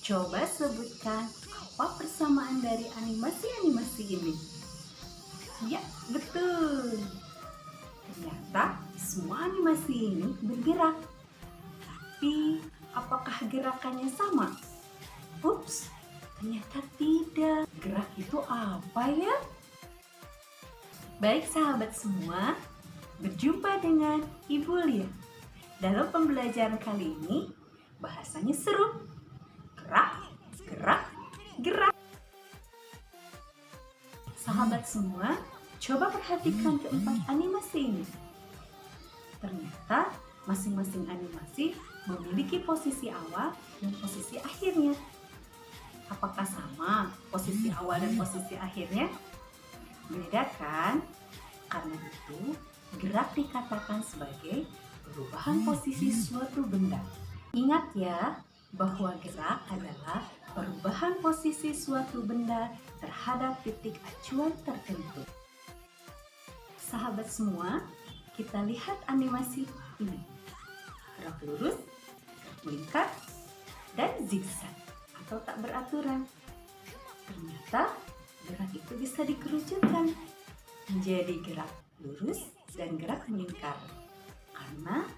Coba sebutkan apa persamaan dari animasi-animasi ini? Ya, betul. Ternyata semua animasi ini bergerak. Tapi, apakah gerakannya sama? Ups, ternyata tidak. Gerak itu apa ya? Baik sahabat semua, berjumpa dengan Ibu Lia. Dalam pembelajaran kali ini, bahasanya seru. Gerak, gerak, gerak. Sahabat semua, coba perhatikan keempat animasi ini. Ternyata masing-masing animasi memiliki posisi awal dan posisi akhirnya. Apakah sama posisi awal dan posisi akhirnya? Beda kan? Karena itu, gerak dikatakan sebagai perubahan posisi suatu benda. Ingat ya, bahwa gerak adalah perubahan posisi suatu benda terhadap titik acuan tertentu. Sahabat semua, kita lihat animasi ini. Gerak lurus, gerak melingkar, dan zigzag atau tak beraturan. Ternyata gerak itu bisa dikerucutkan menjadi gerak lurus dan gerak melingkar. Karena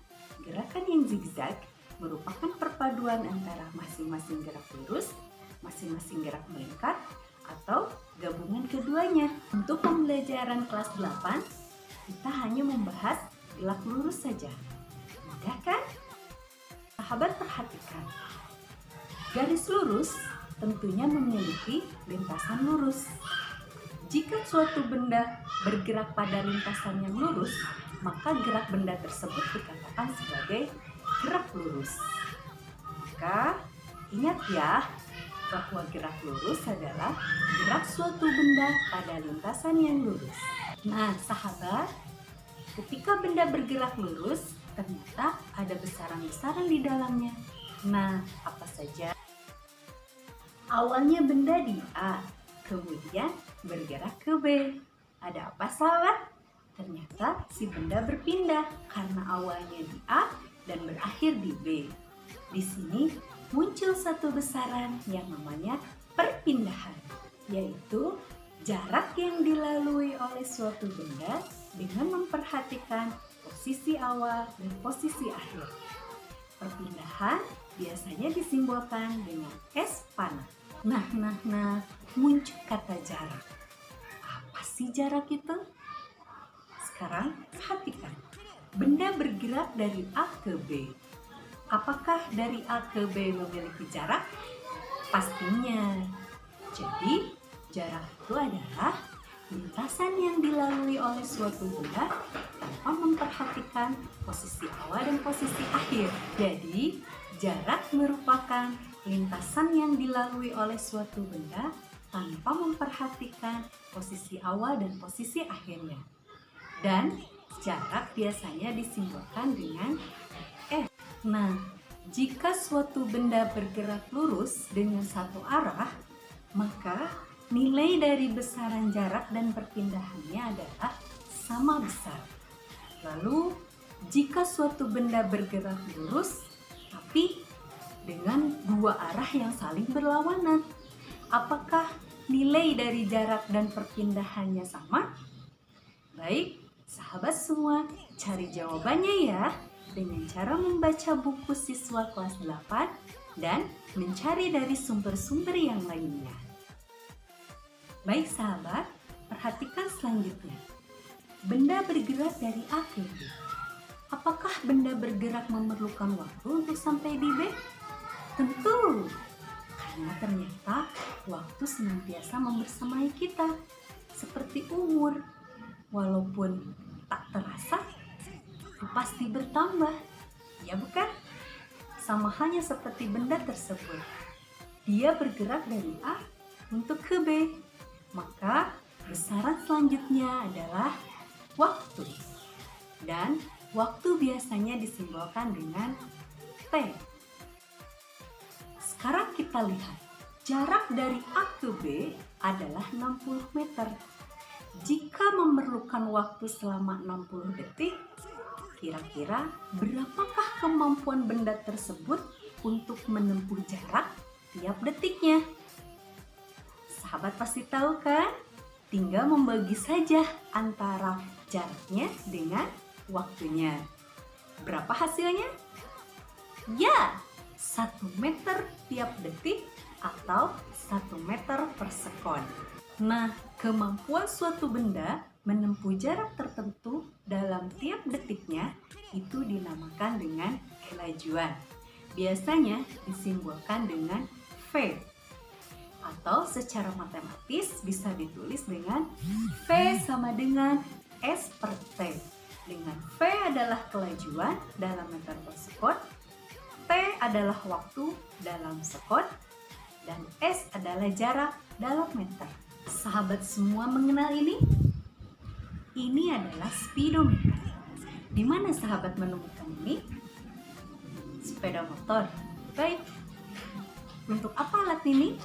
gerakan yang zigzag merupakan perpaduan antara masing-masing gerak lurus, masing-masing gerak melingkar, atau gabungan keduanya. Untuk pembelajaran kelas 8, kita hanya membahas gerak lurus saja. Mudah kan? Sahabat perhatikan. Garis lurus tentunya memiliki lintasan lurus. Jika suatu benda bergerak pada lintasan yang lurus, maka gerak benda tersebut dikatakan sebagai gerak lurus. Maka ingat ya, bahwa gerak lurus adalah gerak suatu benda pada lintasan yang lurus. Nah, sahabat, ketika benda bergerak lurus, ternyata ada besaran-besaran di dalamnya. Nah, apa saja? Awalnya benda di A, kemudian bergerak ke B. Ada apa sahabat? Ternyata si benda berpindah karena awalnya di A dan berakhir di B. Di sini muncul satu besaran yang namanya perpindahan, yaitu jarak yang dilalui oleh suatu benda dengan memperhatikan posisi awal dan posisi akhir. Perpindahan biasanya disimbolkan dengan S panah. Nah, muncul kata jarak. Apa sih jarak itu? Sekarang perhatikan. Benda bergerak dari A ke B. Apakah dari A ke B memiliki jarak? Pastinya. Jadi, jarak itu adalah lintasan yang dilalui oleh suatu benda tanpa memperhatikan posisi awal dan posisi akhir. Jadi, jarak merupakan lintasan yang dilalui oleh suatu benda tanpa memperhatikan posisi awal dan posisi akhirnya. Dan jarak biasanya disimbolkan dengan S. Nah, jika suatu benda bergerak lurus dengan satu arah, maka nilai dari besaran jarak dan perpindahannya adalah sama besar. Lalu, jika suatu benda bergerak lurus, tapi dengan dua arah yang saling berlawanan, apakah nilai dari jarak dan perpindahannya sama? Baik, sahabat semua, cari jawabannya ya dengan cara membaca buku siswa kelas 8 dan mencari dari sumber-sumber yang lainnya. Baik sahabat, perhatikan selanjutnya. Benda bergerak dari A ke B. Apakah benda bergerak memerlukan waktu untuk sampai di B? Tentu, karena ternyata waktu senantiasa membersamai kita, seperti umur. Walaupun tak terasa, pasti bertambah, ya bukan? Sama halnya seperti benda tersebut. Dia bergerak dari A untuk ke B, maka besaran selanjutnya adalah waktu. Dan waktu biasanya disimbolkan dengan T. Sekarang kita lihat, jarak dari A ke B adalah 60 meter. Jika memerlukan waktu selama 60 detik, kira-kira berapakah kemampuan benda tersebut untuk menempuh jarak? tiap detiknya. Sahabat pasti tahu kan? Tinggal membagi saja antara jaraknya dengan waktunya. Berapa hasilnya? Ya, 1 meter tiap detik atau 1 meter per sekon. Nah, kemampuan suatu benda menempuh jarak tertentu dalam tiap detiknya itu dinamakan dengan kelajuan. Biasanya disimbolkan dengan V, atau secara matematis bisa ditulis dengan V sama dengan S per T. Dengan V adalah kelajuan dalam meter per sekon, T adalah waktu dalam sekon, dan S adalah jarak dalam meter. Sahabat semua mengenal ini? Ini adalah speedometer. Di mana sahabat menemukan ini? Sepeda motor. Baik. Untuk apa alat ini?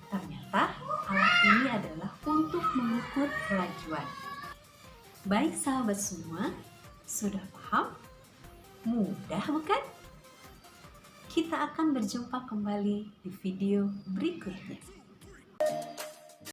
Ternyata alat ini adalah untuk mengukur kelajuan. Baik sahabat semua, sudah paham? Mudah bukan? Kita akan berjumpa kembali di video berikutnya.